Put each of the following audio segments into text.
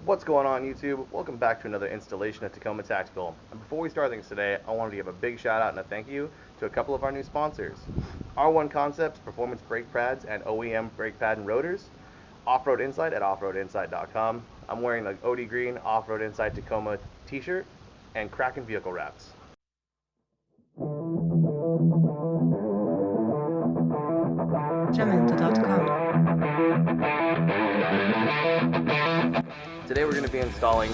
What's going on, YouTube? Welcome back to another installation at Tacoma Tactical. And before we start things today, I wanted to give a big shout out and a thank you to a couple of our new sponsors. R1 Concepts, Performance Brake Pads and OEM Brake Pad and Rotors. Offroad INsight at offroadinsight.com. I'm wearing the OD Green Offroad INsight Tacoma t-shirt and Kraken vehicle wraps. Today we're going to be installing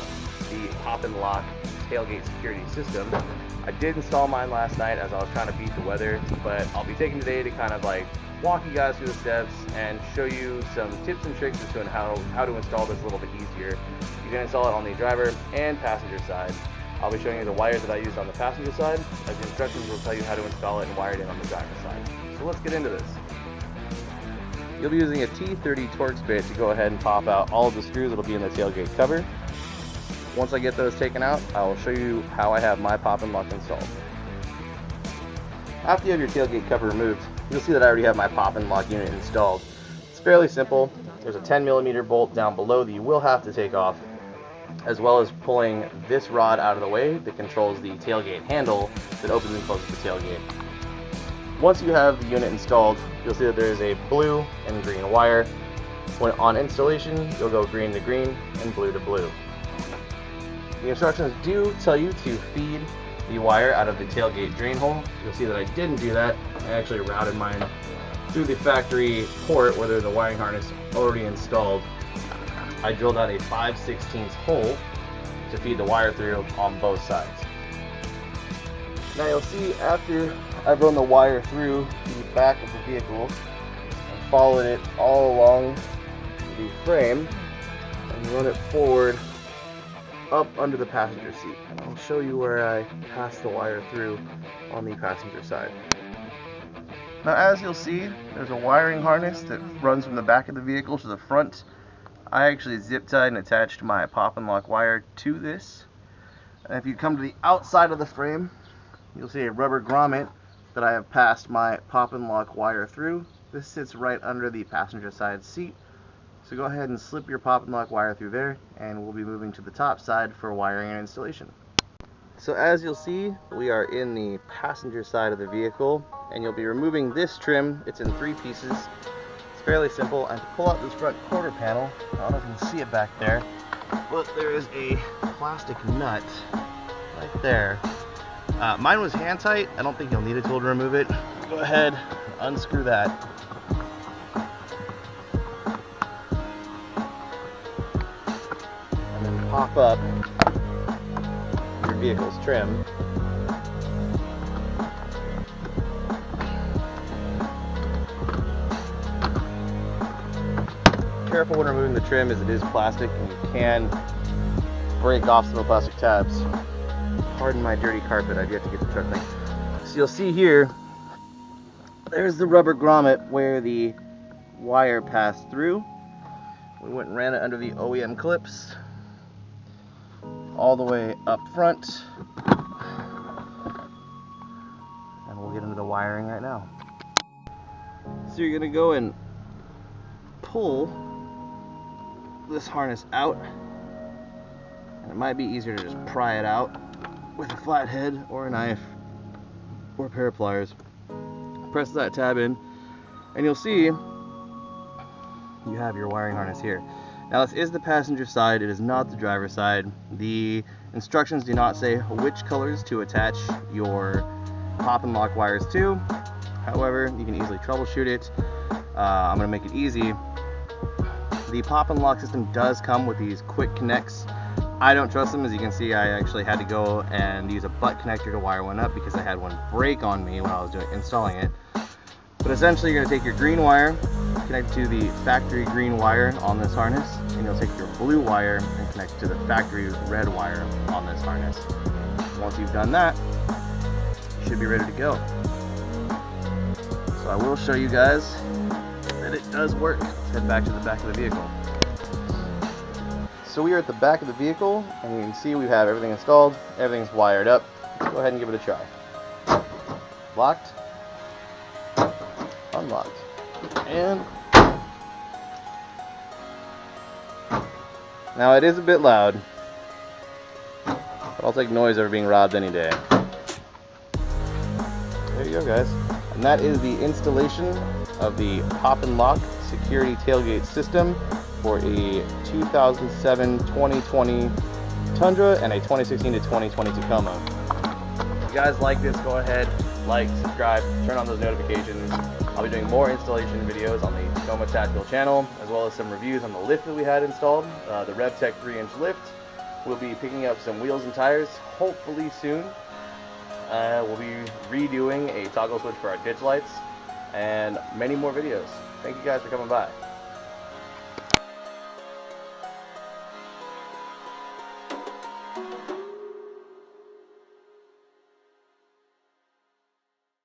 the pop-and-lock tailgate security system. I did install mine last night as I was trying to beat the weather, but I'll be taking today to kind of like walk you guys through the steps and show you some tips and tricks as to how to install this a little bit easier. You can install it on the driver and passenger side. I'll be showing you the wires that I used on the passenger side, as the instructions will tell you how to install it and wire it in on the driver side. So let's get into this. You'll be using a T30 Torx bit to go ahead and pop out all of the screws that will be in the tailgate cover. Once I get those taken out, I will show you how I have my pop-and-lock installed. After you have your tailgate cover removed, you'll see that I already have my pop-and-lock unit installed. It's fairly simple. There's a 10mm bolt down below that you will have to take off, as well as pulling this rod out of the way that controls the tailgate handle that opens and closes the tailgate. Once you have the unit installed, you'll see that there is a blue and green wire. When on installation, you'll go green to green and blue to blue. The instructions do tell you to feed the wire out of the tailgate drain hole. You'll see that I didn't do that. I actually routed mine through the factory port where there's a wiring harness already installed. I drilled out a 5/16 hole to feed the wire through on both sides. Now you'll see after I've run the wire through the back of the vehicle and followed it all along the frame and run it forward up under the passenger seat. And I'll show you where I pass the wire through on the passenger side. Now as you'll see, there's a wiring harness that runs from the back of the vehicle to the front. I actually zip tied and attached my pop-and-lock wire to this. And if you come to the outside of the frame, you'll see a rubber grommet that I have passed my pop-and-lock wire through. This sits right under the passenger side seat. So go ahead and slip your pop-and-lock wire through there, and we'll be moving to the top side for wiring and installation. So as you'll see, we are in the passenger side of the vehicle, and you'll be removing this trim. It's in 3 pieces. It's fairly simple. And to pull out this front quarter panel, I don't know if you can see it back there, but there is a plastic nut right there. Mine was hand tight. I don't think you'll need a tool to remove it. Go ahead and unscrew that. And then pop up your vehicle's trim. Careful when removing the trim, as it is plastic and you can break off some of the plastic tabs. Pardon my dirty carpet, I've yet to get the truck thing. So you'll see here, there's the rubber grommet where the wire passed through. We went and ran it under the OEM clips, all the way up front. And we'll get into the wiring right now. So you're gonna go and pull this harness out. And it might be easier to just pry it out with a flat head or a knife or a pair of pliers. Press that tab in and you'll see you have your wiring harness here. Now this is the passenger side, it is not the driver's side. The instructions do not say which colors to attach your pop-and-lock wires to. However, you can easily troubleshoot it. I'm going to make it easy. The pop-and-lock system does come with these quick connects. I don't trust them. As you can see, I actually had to go and use a butt connector to wire one up because I had one break on me when I was installing it. But essentially, you're going to take your green wire, connect it to the factory green wire on this harness, and you'll take your blue wire and connect it to the factory red wire on this harness. Once you've done that, you should be ready to go. So I will show you guys that it does work. Let's head back to the back of the vehicle. So we are at the back of the vehicle, and you can see we have everything installed, everything's wired up. Let's go ahead and give it a try. Locked, unlocked, and Now it is a bit loud, but I'll take noise over being robbed any day. There you go, guys. And that is the installation of the pop-and-lock security tailgate system for a 2007-2020 Tundra and a 2016-2020 Tacoma. If you guys like this, go ahead, like, subscribe, turn on those notifications. I'll be doing more installation videos on the Tacoma Tactical channel, as well as some reviews on the lift that we had installed, the RevTech 3-inch lift. We'll be picking up some wheels and tires, hopefully soon. We'll be redoing a toggle switch for our ditch lights, and many more videos. Thank you guys for coming by.